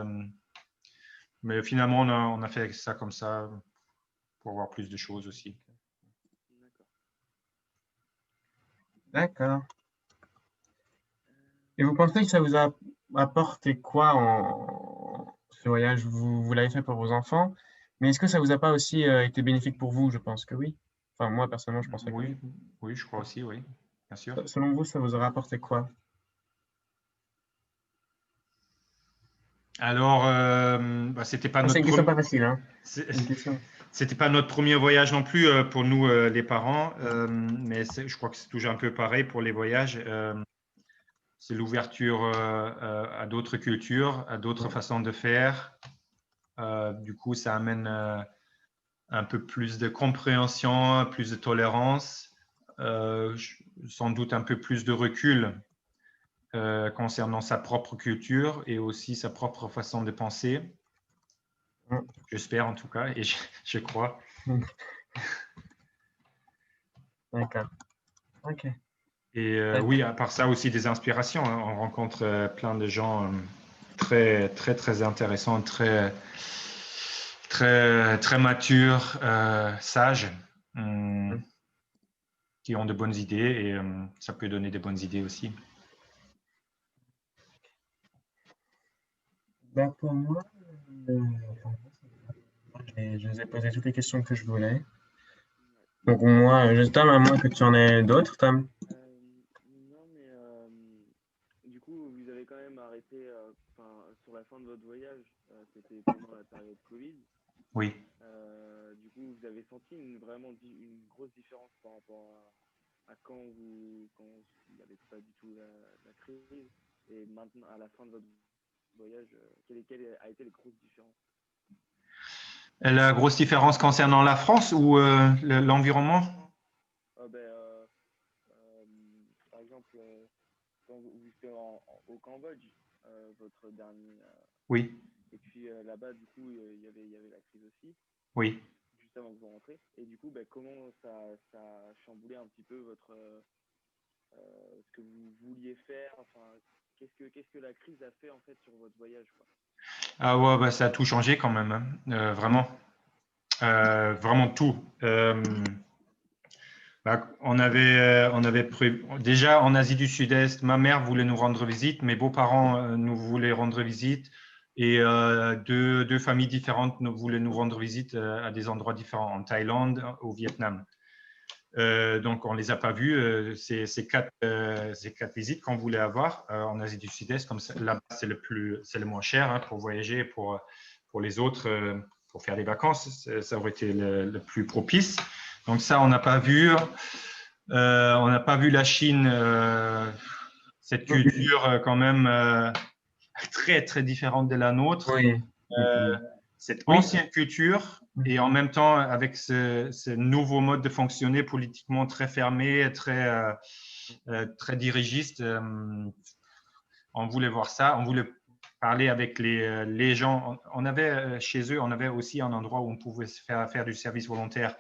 Mais finalement, on a fait ça comme ça pour voir plus de choses aussi. D'accord. Et vous pensez que ça vous a apporté quoi ce voyage? Vous l'avez fait pour vos enfants, mais est-ce que ça vous a pas aussi été bénéfique pour vous? Je pense que oui. Enfin, moi, personnellement, je pense que oui. Oui, je crois aussi, oui, bien sûr. Selon vous, ça vous aura apporté quoi? Alors, c'était pas C'est notre une question pas facile, hein? Une question. C'était pas notre premier voyage non plus pour nous, les parents, mais je crois que c'est toujours un peu pareil pour les voyages. C'est l'ouverture à d'autres cultures, à d'autres façons de faire. Du coup, ça amène un peu plus de compréhension, plus de tolérance, sans doute un peu plus de recul concernant sa propre culture et aussi sa propre façon de penser. J'espère en tout cas, et je crois. D'accord. Ok. Et oui, à part ça aussi des inspirations. Hein. On rencontre plein de gens très, très, très intéressants, très, très, très matures, sages, qui ont de bonnes idées et ça peut donner des bonnes idées aussi. Ben, pour moi, je vous ai posé toutes les questions que je voulais. Donc moi, Tom, à moins que tu en aies d'autres, Tom. Non, mais du coup, vous avez quand même arrêté sur la fin de votre voyage, c'était pendant la période Covid. Oui. Du coup, vous avez senti vraiment une grosse différence par rapport à quand il n'y avait pas du tout la crise et maintenant, à la fin de votre voyage, quelle a été les grosses différences? La grosse différence concernant la France ou l'environnement? Par exemple, quand vous étiez au Cambodge, votre dernier. Oui. Et puis là-bas, du coup, il y avait la crise aussi. Oui. Juste avant que vous rentrez. Et du coup, comment ça a chamboulé un petit peu ce que vous vouliez faire? Enfin, qu'est-ce que la crise a fait en fait sur votre voyage, quoi? Ah ouais, ça a tout changé quand même, hein. Vraiment. Vraiment tout. On avait prévu. Déjà en Asie du Sud-Est, ma mère voulait nous rendre visite, mes beaux-parents nous voulaient rendre visite et deux familles différentes voulaient nous rendre visite à des endroits différents, en Thaïlande, au Vietnam. Donc on ne les a pas vus, ces quatre visites qu'on voulait avoir en Asie du Sud-Est. Comme là-bas, c'est le moins cher hein, pour voyager, pour les autres, pour faire des vacances, ça aurait été le plus propice. Donc ça, on n'a pas vu. On n'a pas vu la Chine, cette culture quand même très, très différente de la nôtre. Oui. Cette ancienne culture et en même temps avec ce nouveau mode de fonctionner politiquement très fermé, très dirigiste. On voulait voir ça. On voulait parler avec les gens. On avait chez eux, on avait aussi un endroit où on pouvait se faire du service volontaire.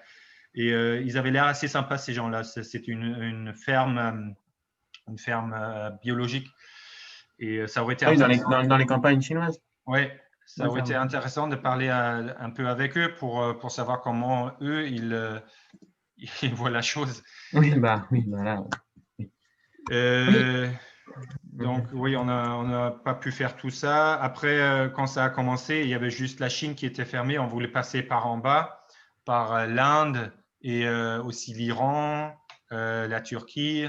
Et ils avaient l'air assez sympas, ces gens-là. C'est une ferme biologique. Et ça aurait été Oui, intéressant. dans les campagnes chinoises. Oui, ça aurait D'accord. été intéressant de parler un peu avec eux pour savoir comment eux, ils voient la chose. Oui, oui, là. Donc, oui, on n'a pas pu faire tout ça. Après, quand ça a commencé, il y avait juste la Chine qui était fermée. On voulait passer par en bas, par l'Inde et aussi l'Iran, la Turquie.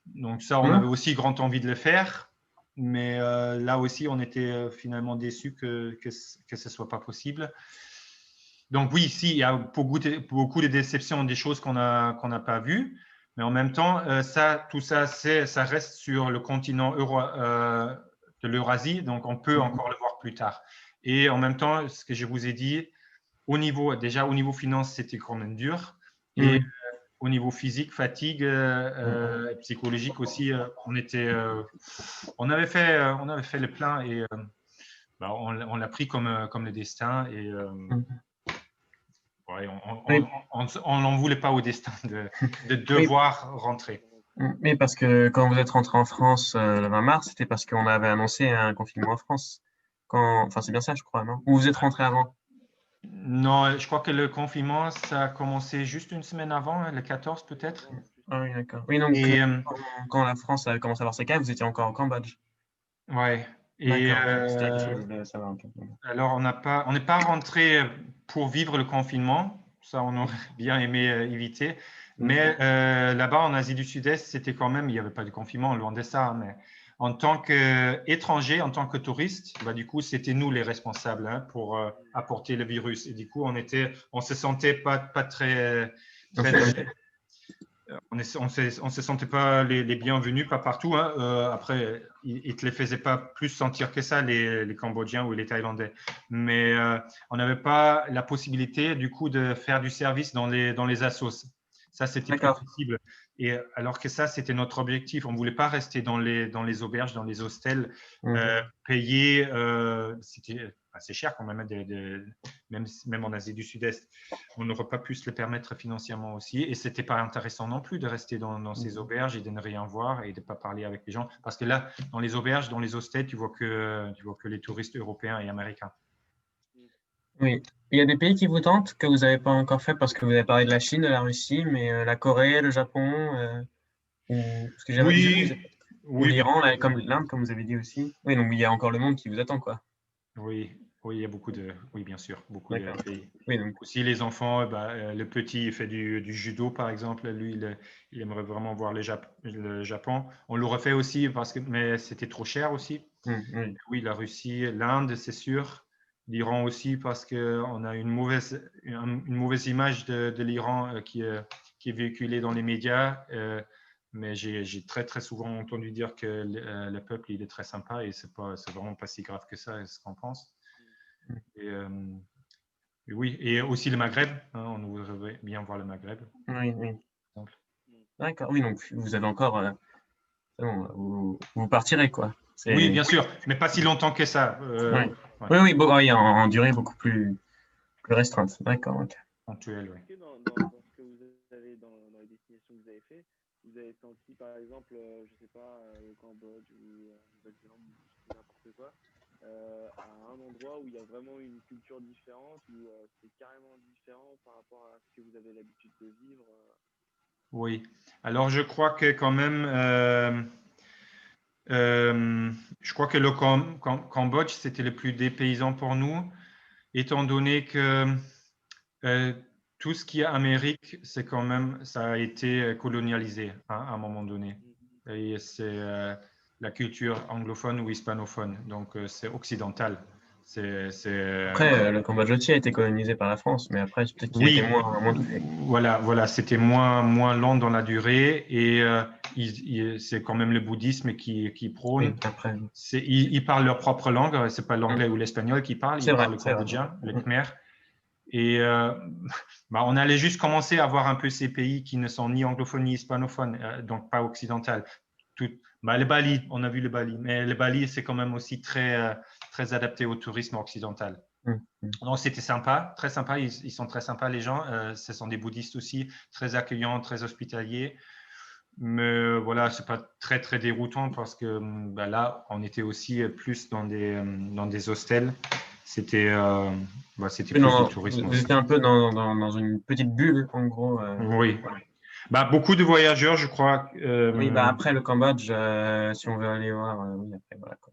Donc, ça, on avait aussi grand envie de le faire. Mais là aussi, on était finalement déçus que ce ne soit pas possible. Donc, oui, si, il y a beaucoup de déceptions, des choses qu'on n'a pas vues. Mais en même temps, tout ça, ça reste sur le continent de l'Eurasie, donc on peut encore le voir plus tard. Et en même temps, ce que je vous ai dit, déjà au niveau finance, c'était quand même dur. Et au niveau physique, fatigue, psychologique aussi, on avait fait le plein et on l'a pris comme le destin. Et ouais, on n'en voulait pas au destin de devoir rentrer. Oui, parce que quand vous êtes rentré en France le 20 mars, c'était parce qu'on avait annoncé un confinement en France. Enfin, c'est bien ça, je crois, non? Ou vous êtes rentré avant? Non, je crois que le confinement, ça a commencé juste une semaine avant, le 14 peut-être. Ah oui, d'accord. Oui, donc Et, quand la France a commencé à avoir ses cas, vous étiez encore au Cambodge. ouais. Et D'accord, c'était utile de savoir. Ok. alors, on n'est pas rentré pour vivre le confinement. Ça, on aurait bien aimé éviter. Mais là-bas, en Asie du Sud-Est, c'était quand même, il n'y avait pas de confinement, loin de ça. Mais en tant qu'étranger, en tant que touriste, bah, du coup, c'était nous les responsables pour apporter le virus. Et du coup, on se sentait pas très on se sentait pas les bienvenus, pas partout. Hein. Après, ils ne te les faisaient pas plus sentir que ça, les Cambodgiens ou les Thaïlandais. Mais on n'avait pas la possibilité, du coup, de faire du service dans les assos. Ça, c'était plus possible. Et alors que ça, c'était notre objectif. On ne voulait pas rester dans les auberges, dans les hostels, payer. C'était assez cher quand même, même en Asie du Sud-Est. On n'aurait pas pu se le permettre financièrement aussi. Et ce n'était pas intéressant non plus de rester dans ces auberges et de ne rien voir et de ne pas parler avec les gens. Parce que là, dans les auberges, dans les hostels, tu vois que les touristes européens et américains. Oui. Il y a des pays qui vous tentent que vous n'avez pas encore fait parce que vous avez parlé de la Chine, de la Russie, mais la Corée, le Japon, ou parce que ou Oui, l'Iran, comme l'Inde, comme vous avez dit aussi. Oui, donc il y a encore le monde qui vous attend, quoi. oui, il y a oui, bien sûr, beaucoup de pays. Oui, donc. Aussi, les enfants, le petit il fait du judo, par exemple. Lui, il aimerait vraiment voir le Japon. On l'aurait fait aussi, mais c'était trop cher aussi. Oui. Oui, la Russie, l'Inde, c'est sûr. L'Iran aussi, parce qu'on a une mauvaise image de l'Iran qui est véhiculée dans les médias. Mais j'ai très, très souvent entendu dire que le peuple, il est très sympa et c'est vraiment pas si grave que ça, ce qu'on pense. Et oui, et aussi le Maghreb. Hein, on voudrait bien voir le Maghreb. Oui. D'accord. Oui, donc vous avez encore. Vous partirez, quoi. Oui, bien sûr, mais pas si longtemps que ça. Ouais. Ouais. Oui, en durée beaucoup plus restreinte. D'accord, ok. Ponctuel, oui. Est-ce que dans ce que vous avez, dans les destinations que vous avez fait, vous avez senti, par exemple, je sais pas, au Cambodge ou en Nouvelle-Zélande, ou n'importe quoi, à un endroit où il y a vraiment une culture différente, où c'est carrément différent par rapport à ce que vous avez l'habitude de vivre Oui, alors je crois que quand même, je crois que le Cambodge, c'était le plus dépaysant pour nous, étant donné que tout ce qui est Amérique, c'est quand même, ça a été colonialisé à un moment donné. Et c'est la culture anglophone ou hispanophone, donc c'est occidental. Après, le Cambodge aussi a été colonisé par la France, mais après, peut-être qu'il Oui, était moins touché. voilà, c'était moins lent dans la durée et c'est quand même le bouddhisme qui prône. Oui, après. Ils parlent leur propre langue, c'est pas l'anglais ou l'espagnol qui parlent, ils parlent le C'est vrai. cambodgien, le khmer. Et on allait juste commencer à voir un peu ces pays qui ne sont ni anglophones ni hispanophones, donc pas occidental. le Bali, on a vu le Bali, mais le Bali, c'est quand même aussi très adapté au tourisme occidental. Non, c'était sympa, très sympa. Ils sont très sympas, les gens. Ce sont des bouddhistes aussi, très accueillants, très hospitaliers. Mais voilà, c'est pas très déroutant parce que là, on était aussi plus dans des hostels. C'était plus du tourisme vous aussi. étiez un peu dans une petite bulle, en gros. Oui. Beaucoup de voyageurs, je crois. Oui, après le Cambodge, si on veut aller voir, oui, après, voilà, quoi,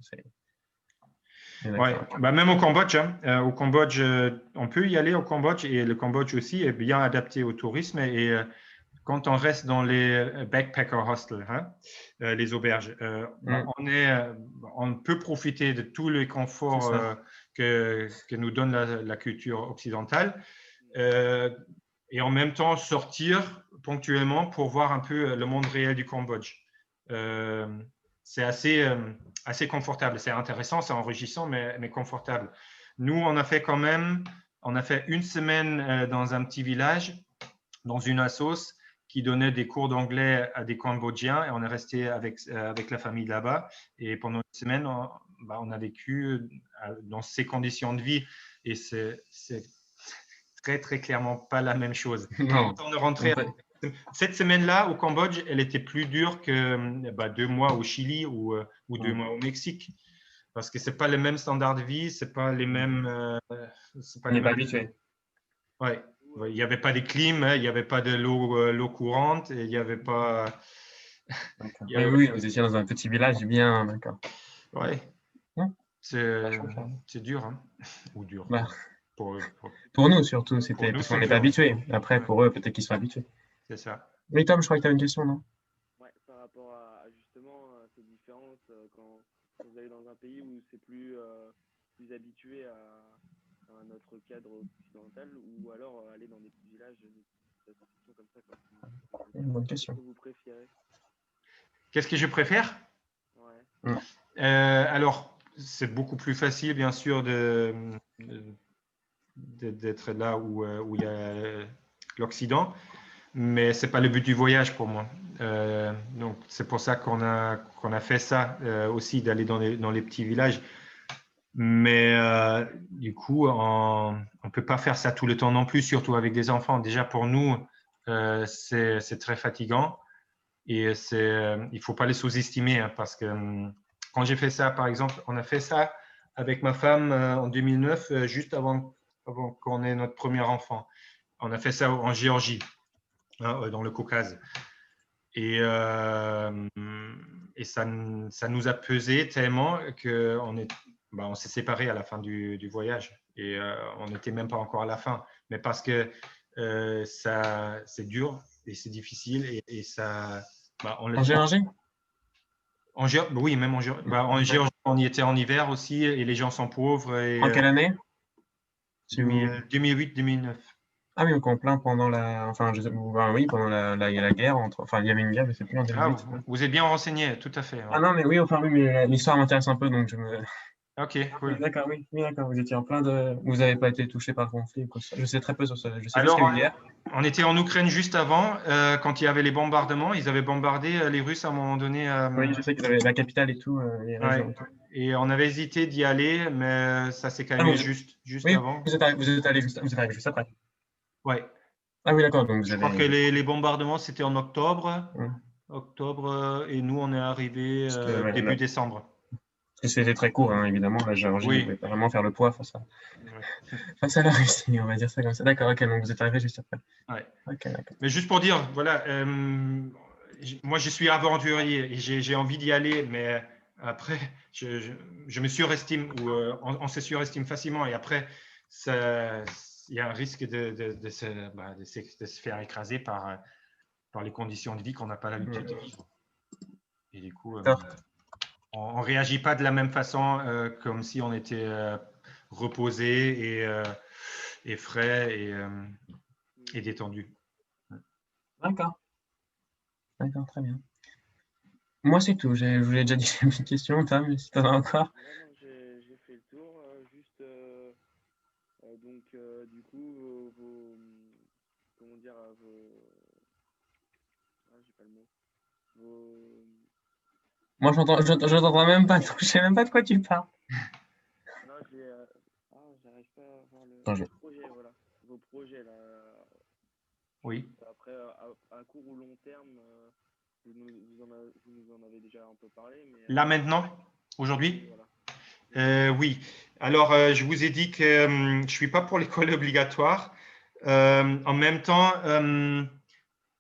Ouais. Même au Cambodge, on peut y aller au Cambodge et le Cambodge aussi est bien adapté au tourisme. Et quand on reste dans les backpacker hostels, les auberges, on peut profiter de tous les conforts que nous donne la culture occidentale et en même temps sortir ponctuellement pour voir un peu le monde réel du Cambodge. C'est assez confortable. C'est intéressant, c'est enrichissant, mais confortable. Nous, on a fait une semaine dans un petit village, dans une assoce qui donnait des cours d'anglais à des Cambodgiens et on est resté avec la famille là-bas. Et pendant une semaine, on a vécu dans ces conditions de vie et c'est très clairement pas la même chose. Non. On est rentré cette semaine-là au Cambodge, elle était plus dure que 2 mois au Chili ou 2 mois au Mexique. Parce que c'est pas les mêmes standards de vie, c'est pas les mêmes. On n'est pas habitué. Ouais. Il n'y avait pas des clims, il n'y avait pas de l'eau courante, et il n'y avait pas. Oui, vous étiez dans un petit village bien, d'accord. Ouais. C'est dur, hein. Ou dur. Bah, pour nous surtout, c'était parce qu'on n'est pas habitué. Après, pour eux, peut-être qu'ils sont habitués. C'est ça. Oui, Tom, je crois que tu as une question, non? Ouais, par rapport à justement ces différences quand vous allez dans un pays où c'est plus habitué à notre cadre occidental ou alors aller dans des petits villages, des questions comme ça. Une bonne question. Qu'est-ce que vous préférez? Qu'est-ce que je préfère? Ouais. Alors, c'est beaucoup plus facile, bien sûr, d'être là où il y a l'Occident, mais c'est pas le but du voyage pour moi. Donc, c'est pour ça qu'on a fait ça aussi, d'aller dans les petits villages. Mais du coup, on peut pas faire ça tout le temps non plus, surtout avec des enfants. Déjà, pour nous, c'est très fatigant et il faut pas les sous-estimer parce que quand j'ai fait ça, par exemple, on a fait ça avec ma femme en 2009, juste avant qu'on ait notre premier enfant. On a fait ça en Géorgie, dans le Caucase. Et ça nous a pesé tellement qu'on s'est séparés à la fin du voyage. Et on n'était même pas encore à la fin. Mais parce que c'est dur et c'est difficile. Et ça, En Géorgie? Oui, même en Géorgie. En Géorgie, on y était en hiver aussi et les gens sont pauvres. En quelle année? 2008-2009. Ah oui, donc en plein pendant la. Enfin, oui, pendant la guerre. Enfin, il y avait une guerre, je ne sais plus, en 2008. Vous êtes bien renseigné, tout à fait. Ouais. Ah non, mais oui, mais l'histoire m'intéresse un peu, donc je me. Ok, cool. D'accord, oui, d'accord. Vous étiez en plein de. Vous n'avez pas été touché par le conflit ou quoi que ce soit. Je sais très peu sur ça. Je sais juste qu'il y a eu une guerre. On était en Ukraine juste avant, quand il y avait les bombardements. Ils avaient bombardé les Russes à un moment donné. Oui, je sais qu'ils avaient la capitale et tout, les régions et tout. Et on avait hésité d'y aller, mais ça s'est calmé juste oui, avant. Vous êtes arrivé juste après. Ouais. Ah oui, d'accord. Donc Je crois que les bombardements, c'était en octobre. Et nous, on est arrivé début décembre. Parce que c'était très court, hein, évidemment. La Géorgie ne pouvait pas vraiment faire le poids face à la Russie, on va dire ça comme ça. D'accord, ok, donc vous êtes arrivé juste après. Ouais. Okay, d'accord. Mais juste pour dire, voilà, moi je suis aventurier et j'ai envie d'y aller, mais après, je me surestime ou on se surestime facilement et après, il y a un risque de se faire écraser par les conditions de vie qu'on n'a pas l'habitude de vivre. Et du coup, on ne réagit pas de la même façon comme si on était reposé et frais et détendu. D'accord. D'accord, très bien. Moi, c'est tout. Je vous l'ai déjà dit, j'ai une question, Tom, mais si tu en as encore. Non, j'ai fait le tour. Juste, donc, du coup, comment dire, j'ai pas le mot. Moi, j'entends même pas, donc je sais même pas de quoi tu parles. Non, j'arrive pas à voir Attends, le projet, voilà. Vos projets, là. Oui. Après, à court ou long terme, vous nous en avez déjà un peu parlé, mais Là maintenant, oui, aujourd'hui? voilà. Oui. Alors, je vous ai dit que je ne suis pas pour l'école obligatoire. En même temps,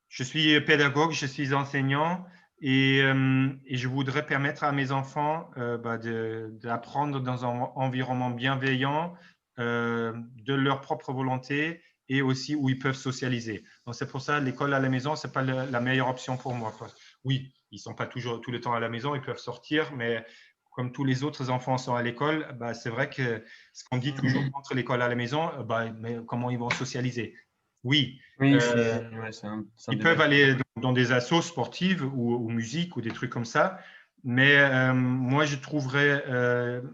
je suis pédagogue, je suis enseignant et je voudrais permettre à mes enfants d'apprendre dans un environnement bienveillant, de leur propre volonté et aussi où ils peuvent socialiser. Donc, c'est pour ça l'école à la maison, ce n'est pas la meilleure option pour moi, quoi. Oui, ils ne sont pas toujours tout le temps à la maison, ils peuvent sortir, mais comme tous les autres enfants sont à l'école, bah, c'est vrai que ce qu'on dit toujours contre l'école à la maison, mais comment ils vont socialiser? Oui, Oui, ouais, c'est un ils débat. peuvent aller dans des assos sportives ou musique ou des trucs comme ça, mais moi je trouverais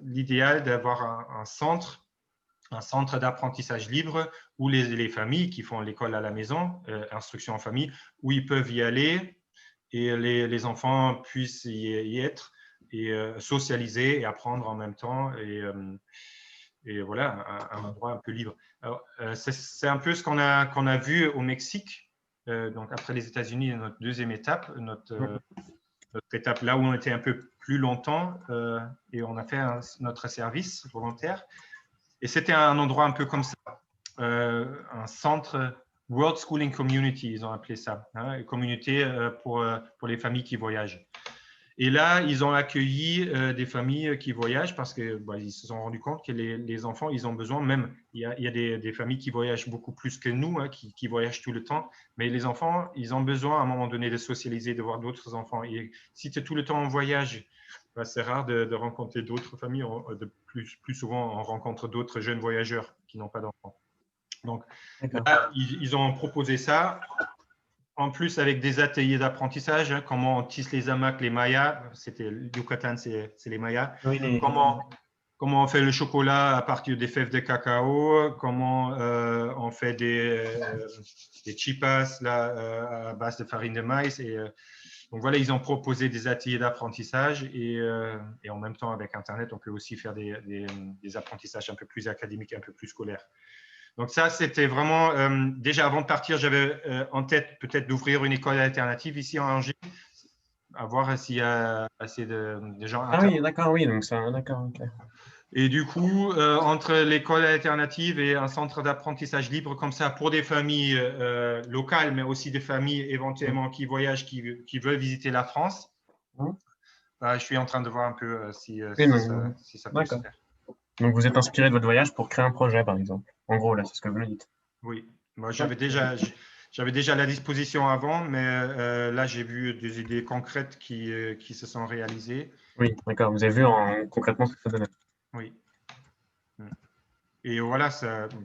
l'idéal d'avoir un centre d'apprentissage libre où les familles qui font l'école à la maison, instruction en famille, où ils peuvent y aller et les enfants puissent y être et socialiser et apprendre en même temps et voilà, un endroit un peu libre. C'est un peu ce qu'on a vu au Mexique. Donc après les États-Unis, notre deuxième étape, notre étape là où on était un peu plus longtemps et on a fait notre service volontaire. Et c'était un endroit un peu comme ça, un centre World Schooling Community, ils ont appelé ça, hein, une communauté pour les familles qui voyagent. Et là, ils ont accueilli des familles qui voyagent parce que ils se sont rendus compte que les enfants, ils ont besoin, même, il y a des familles qui voyagent beaucoup plus que nous, hein, qui voyagent tout le temps, mais les enfants, ils ont besoin à un moment donné de socialiser, de voir d'autres enfants. Et si tu es tout le temps en voyage, c'est rare de rencontrer d'autres familles. Plus souvent, on rencontre d'autres jeunes voyageurs qui n'ont pas d'enfants. Donc là, ils ont proposé ça. En plus, avec des ateliers d'apprentissage, hein, comment on tisse les hamacs, les mayas, c'était Yucatan, c'est les mayas. Oui, Comment on fait le chocolat à partir des fèves de cacao, comment on fait des chipas là, à base de farine de maïs. Donc voilà, ils ont proposé des ateliers d'apprentissage et en même temps, avec Internet, on peut aussi faire des apprentissages un peu plus académiques, un peu plus scolaires. Donc ça, c'était vraiment, déjà avant de partir, j'avais en tête peut-être d'ouvrir une école alternative ici en Angers, à voir s'il y a assez de gens Ah intéressés. oui, d'accord, oui, donc ça, d'accord, ok. Et du coup, entre l'école alternative et un centre d'apprentissage libre comme ça pour des familles locales, mais aussi des familles éventuellement qui voyagent, qui veulent visiter la France, je suis en train de voir un peu si ça peut se D'accord. faire. Donc vous êtes inspiré de votre voyage pour créer un projet, par exemple. En gros, là, c'est ce que vous me dites. Oui, moi j'avais déjà la disposition avant, mais là j'ai vu des idées concrètes qui se sont réalisées. Oui, d'accord. Vous avez vu concrètement ce que ça donnait. Oui. Et voilà,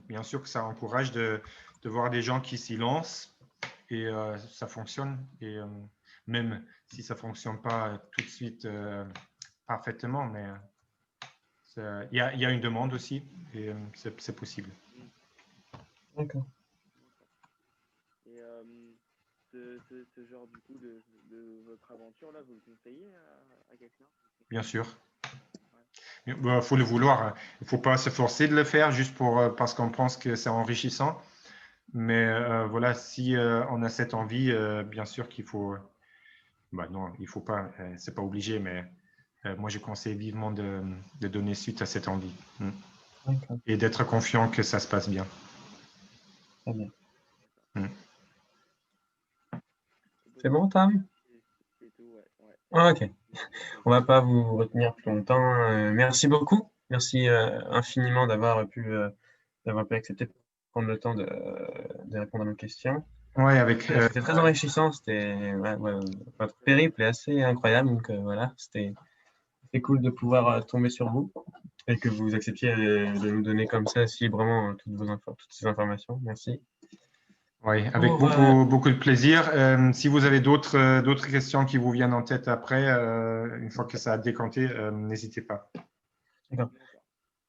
bien sûr que ça encourage de voir des gens qui s'y lancent et ça fonctionne. Et même si ça ne fonctionne pas tout de suite parfaitement, mais il y a une demande aussi et c'est possible. D'accord. Et ce genre du coup de votre aventure là, vous le conseillez à quelqu'un? Bien sûr. Il faut le vouloir. Il ne faut pas se forcer de le faire juste parce qu'on pense que c'est enrichissant. Mais voilà, si on a cette envie, bien sûr qu'il faut. Non, il faut pas. C'est pas obligé, mais moi je conseille vivement de donner suite à cette envie et d'être confiant que ça se passe bien. Très bien. Mm. C'est bon, Tam? C'est tout, ouais. Ah, ok. On va pas vous retenir plus longtemps. Merci beaucoup. Merci infiniment d'avoir pu accepter de prendre le temps de répondre à nos questions. Ouais, C'était très enrichissant. C'était votre périple est assez incroyable. Donc voilà, c'était cool de pouvoir tomber sur vous et que vous acceptiez de nous donner comme ça si librement toutes ces informations. Merci. ouais, avec beaucoup de plaisir. Si vous avez d'autres questions qui vous viennent en tête après, une fois que ça a décanté, n'hésitez pas. D'accord.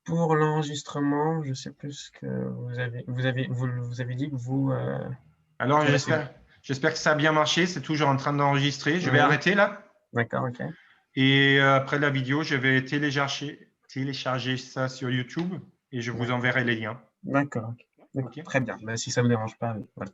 Pour l'enregistrement, je sais plus ce que vous avez dit que vous. Alors, j'espère que ça a bien marché. C'est toujours en train d'enregistrer. Je vais arrêter là. D'accord, ok. Et après la vidéo, je vais télécharger ça sur YouTube et je vous enverrai les liens. D'accord. Ok. Très bien. Ben, si ça ne vous dérange pas, voilà.